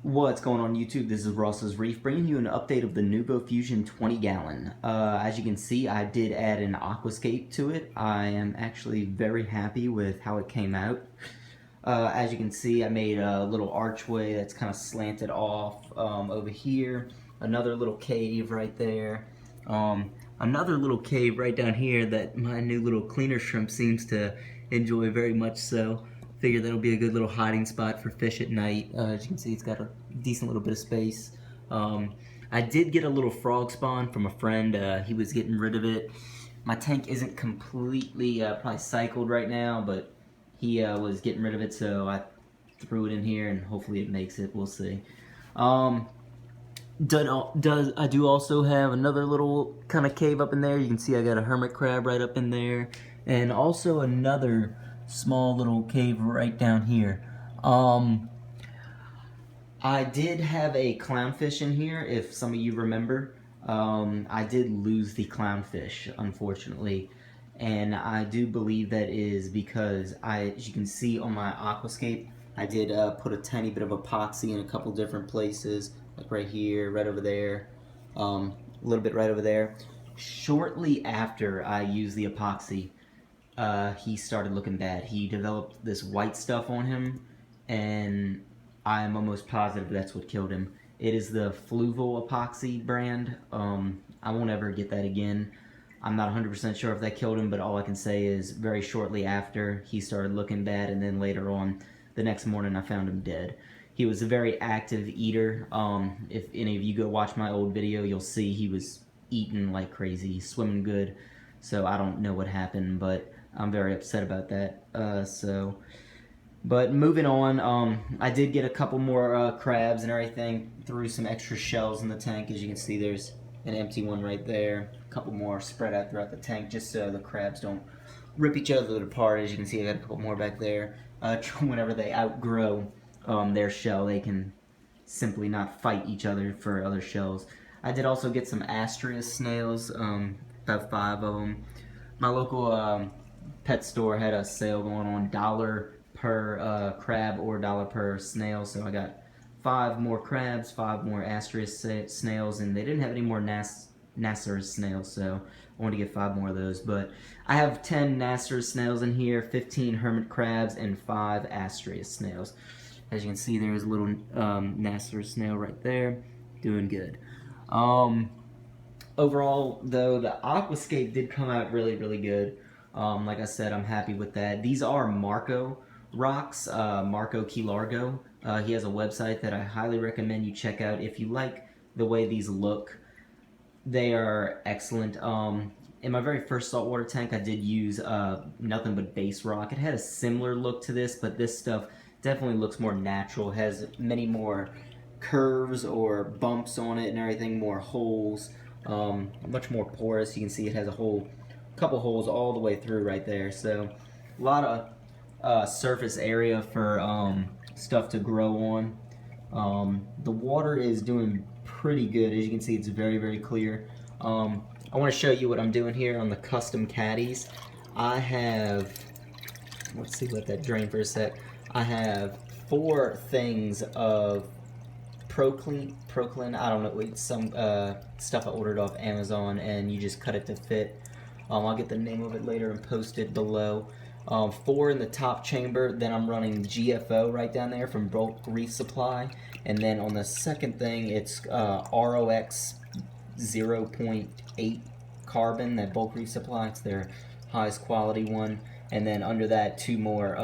What's going on YouTube? This is Ross's Reef bringing you an update of the Nuvo Fusion 20 gallon. As you can see, I did add an aquascape to it. I am actually very happy with how it came out. As you can see, I made a little archway that's kind of slanted off over here. Another little cave right there. Another little cave right down here that my new little cleaner shrimp seems to enjoy very much so. Figure that'll be a good little hiding spot for fish at night. As you can see, it's got a decent little bit of space. I did get a little frog spawn from a friend. He was getting rid of it. My tank isn't completely probably cycled right now, but he was getting rid of it, so I threw it in here, and hopefully it makes it. We'll see. I do also have another little kind of cave up in there. You can see I got a hermit crab right up in there, and also another small little cave right down here. I did have a clownfish in here, if some of you remember. I did lose the clownfish, unfortunately, and I do believe that is because as you can see on my aquascape, I did put a tiny bit of epoxy in a couple different places, like right here, right over there, a little bit right over there. Shortly after I used the epoxy, he started looking bad. He developed this white stuff on him, and I'm almost positive that's what killed him. It is the Fluval epoxy brand. I won't ever get that again. I'm not 100% sure if that killed him, but all I can say is very shortly after, he started looking bad, and then later on, the next morning, I found him dead. He was a very active eater. If any of you go watch my old video, you'll see he was eating like crazy, swimming good. So I don't know what happened, but I'm very upset about that. But moving on, I did get a couple more crabs and everything. Threw some extra shells in the tank. As you can see, there's an empty one right there. A couple more spread out throughout the tank, just so the crabs don't rip each other apart. As you can see, I got a couple more back there. Whenever they outgrow their shell, they can simply not fight each other for other shells. I did also get some Astrea snails, about 5 of them. My local pet store had a sale going on, $1 per crab or $1 per snail, so I got 5 more crabs, 5 more Astrea snails, and they didn't have any more Nasser snails, so I wanted to get 5 more of those. But I have 10 Nasser snails in here, 15 hermit crabs, and 5 Astrea snails. As you can see, there's a little Nasser snail right there, doing good. Overall, though, the aquascape did come out really, really good. Like I said, I'm happy with that. These are Marco rocks, Marco Key Largo. He has a website that I highly recommend you check out if you like the way these look. They are excellent. In my very first saltwater tank, I did use nothing but base rock. It had a similar look to this, but this stuff definitely looks more natural. It has many more curves or bumps on it and everything, more holes, much more porous. You can see it has a couple holes all the way through right there, so a lot of surface area for stuff to grow on. The water is doing pretty good. As you can see, it's very, very clear. I want to show you what I'm doing here on the custom caddies. I have, let's see, let that drain for a sec. I have 4 things of Proclean, I don't know, it's some stuff I ordered off Amazon, and you just cut it to fit. I'll get the name of it later and post it below. 4 in the top chamber, then I'm running GFO right down there from Bulk Reef Supply, and then on the second thing, it's ROX 0.8 carbon, that Bulk Reef Supply. It's their highest quality one, and then under that, 2 more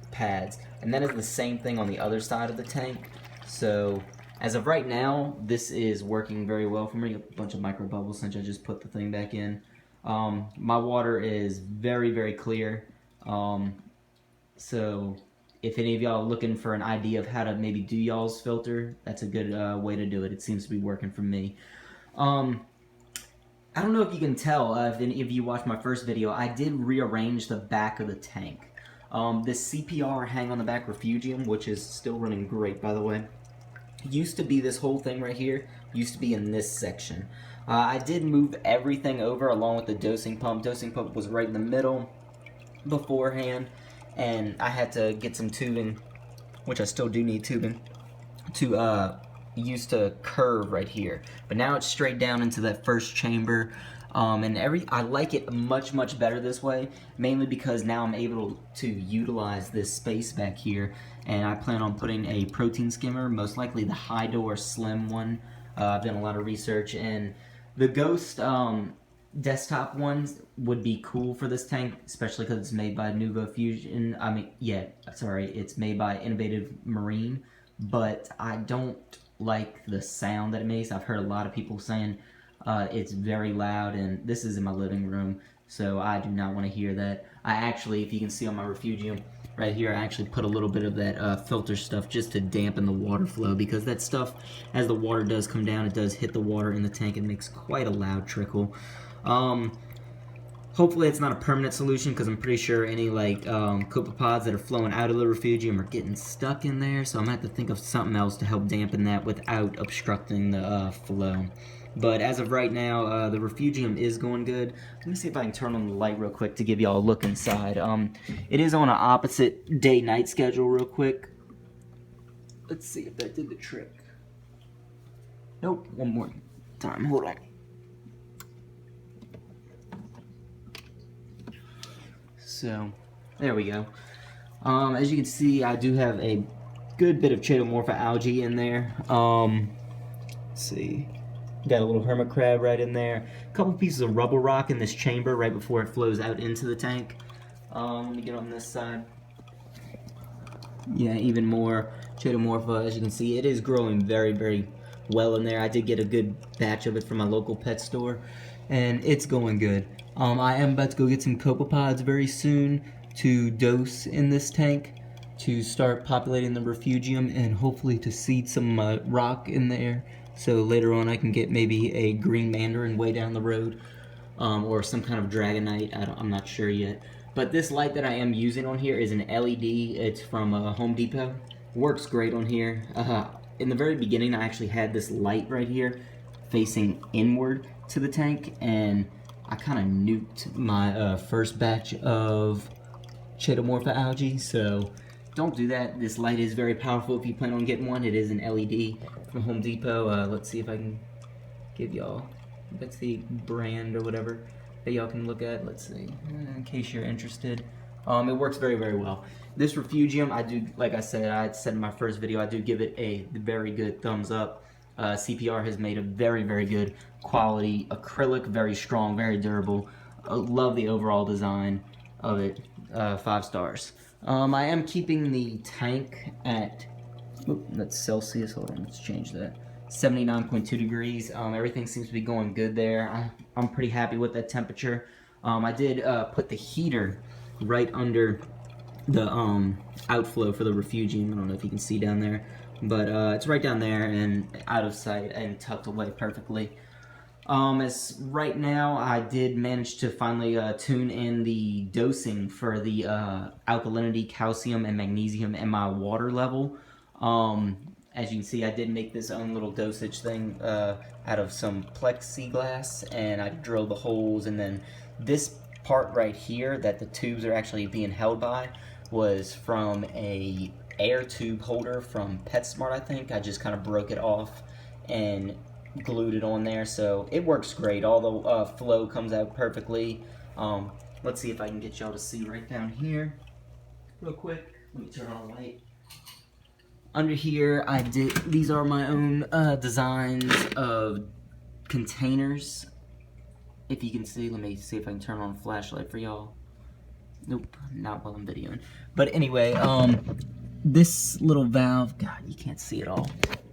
pads. And that is the same thing on the other side of the tank. So as of right now, this is working very well for me. A bunch of micro bubbles since I just put the thing back in. My water is very, very clear. So if any of y'all are looking for an idea of how to maybe do y'all's filter, that's a good way to do it. It seems to be working for me. I don't know if you can tell, if any of you watched my first video, I did rearrange the back of the tank. This CPR hang on the back refugium, which is still running great, by the way, used to be this whole thing right here, used to be in this section. I did move everything over along with the dosing pump. Dosing pump was right in the middle beforehand, and I had to get some tubing, which I still do need tubing, to used to curve right here, but now it's straight down into that first chamber. And I like it much better this way, mainly because now I'm able to utilize this space back here, and I plan on putting a protein skimmer, most likely the high door slim one. I've done a lot of research, and the Ghost desktop ones would be cool for this tank, especially because it's made by Nuvo Fusion. It's made by Innovative Marine, but I don't like the sound that it makes. I've heard a lot of people saying it's very loud, and this is in my living room, so I do not want to hear that. I actually, if you can see on my refugium right here, I actually put a little bit of that filter stuff just to dampen the water flow, because that stuff, as the water does come down, it does hit the water in the tank and makes quite a loud trickle. Hopefully it's not a permanent solution, because I'm pretty sure any copepods that are flowing out of the refugium are getting stuck in there, so I'm going to have to think of something else to help dampen that without obstructing the flow. But as of right now, the refugium is going good. Let me see if I can turn on the light real quick to give y'all a look inside. It is on an opposite day-night schedule real quick. Let's see if that did the trick. Nope, one more time, hold on. So, there we go. As you can see, I do have a good bit of chaetomorpha algae in there. Let's see. Got a little hermit crab right in there. A couple pieces of rubble rock in this chamber right before it flows out into the tank. Let me get on this side. Yeah, even more chaetomorpha. As you can see, it is growing very well in there. I did get a good batch of it from my local pet store, and it's going good. I am about to go get some copepods very soon to dose in this tank to start populating the refugium, and hopefully to seed some rock in there, so later on I can get maybe a green mandarin way down the road, or some kind of dragonite. I'm not sure yet. But this light that I am using on here is an LED. It's from Home Depot. Works great on here. In the very beginning, I actually had this light right here facing inward to the tank, and I kind of nuked my first batch of chaetomorpha algae, so don't do that. This light is very powerful if you plan on getting one. It is an LED from Home Depot. Let's see if I can give y'all, that's the brand or whatever that y'all can look at. Let's see, in case you're interested. It works very well. This refugium, I do, like I said in my first video, I do give it a very good thumbs up. CPR has made a very good quality acrylic, very strong, very durable. Love the overall design of it. 5 stars. I am keeping the tank at, that's Celsius, hold on, let's change that, 79.2 degrees. Everything seems to be going good there. I'm pretty happy with that temperature. I did put the heater right under the outflow for the refugium. I don't know if you can see down there, but it's right down there and out of sight and tucked away perfectly. As right now, I did manage to finally tune in the dosing for the alkalinity, calcium, and magnesium in my water level. As you can see, I did make this own little dosage thing out of some plexiglass, and I drilled the holes, and then this part right here that the tubes are actually being held by was from a air tube holder from PetSmart, I think. I just kind of broke it off and glued it on there, so it works great. All the flow comes out perfectly. Let's see if I can get y'all to see right down here real quick. Let me turn on the light. Under here, these are my own designs of containers. If you can see, let me see if I can turn on a flashlight for y'all. Nope, not while I'm videoing. But anyway, this little valve, God, you can't see it all.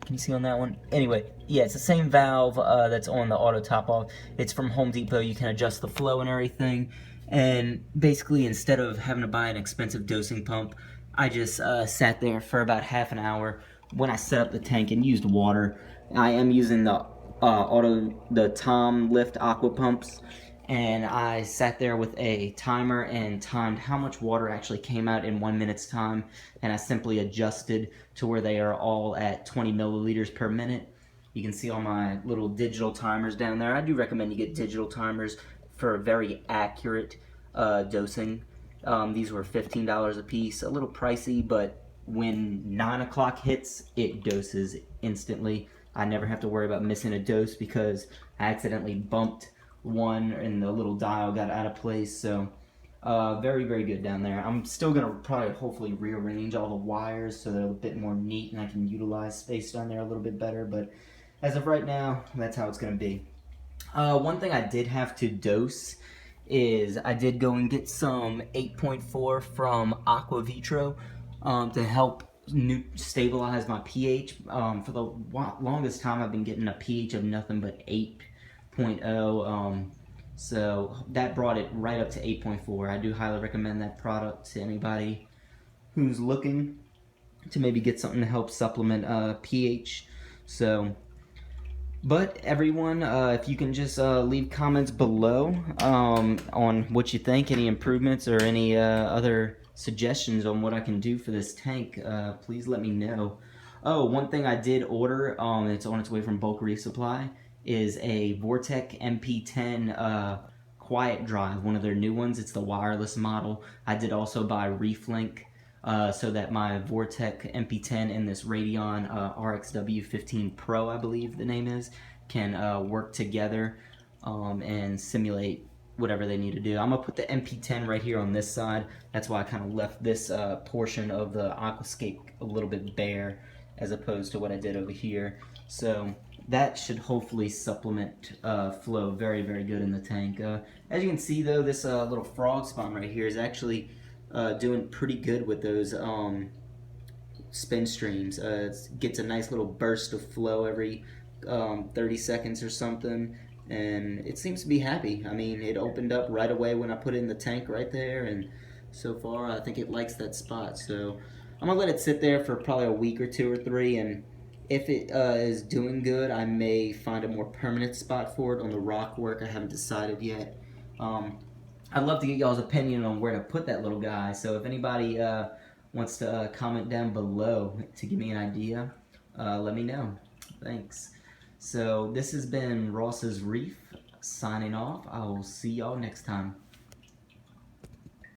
Can you see on that one? Anyway, yeah, it's the same valve that's on the auto top off. It's from Home Depot. You can adjust the flow and everything. And basically, instead of having to buy an expensive dosing pump, I just sat there for about half an hour when I set up the tank and used water. I am using the Tom Lift Aqua pumps, and I sat there with a timer and timed how much water actually came out in 1 minute's time, and I simply adjusted to where they are all at 20 milliliters per minute. You can see all my little digital timers down there. I do recommend you get digital timers for a very accurate dosing. These were $15 a piece, a little pricey, but when 9 o'clock hits, it doses instantly. I never have to worry about missing a dose because I accidentally bumped one and the little dial got out of place. So very, very good down there. I'm still going to probably hopefully rearrange all the wires so they're a bit more neat and I can utilize space down there a little bit better. But as of right now, that's how it's going to be. One thing I did have to dose is I did go and get some 8.4 from Aqua to help stabilize my pH. For the longest time, I've been getting a pH of nothing but 8.0. So that brought it right up to 8.4. I do highly recommend that product to anybody who's looking to maybe get something to help supplement pH. So, but everyone, if you can just leave comments below on what you think, any improvements or any other suggestions on what I can do for this tank, please let me know. Oh, one thing I did order, it's on its way from bulk resupply, is a Vortec MP10 quiet drive, one of their new ones. It's the wireless model. I did also buy ReefLink so that my Vortec MP10 and this Radeon RXW15 Pro, I believe the name is, can work together and simulate whatever they need to do. I'm going to put the MP10 right here on this side. That's why I kind of left this portion of the aquascape a little bit bare as opposed to what I did over here. So that should hopefully supplement flow very, very good in the tank. As you can see though, this little frog spawn right here is actually doing pretty good with those spin streams. It gets a nice little burst of flow every 30 seconds or something, and it seems to be happy. I mean, it opened up right away when I put it in the tank right there, and so far I think it likes that spot. So I'm gonna let it sit there for probably a week or 2 or 3, and if it is doing good, I may find a more permanent spot for it on the rock work. I haven't decided yet. I'd love to get y'all's opinion on where to put that little guy, so if anybody wants to comment down below to give me an idea, let me know. Thanks. So this has been Ross's Reef signing off. I will see y'all next time.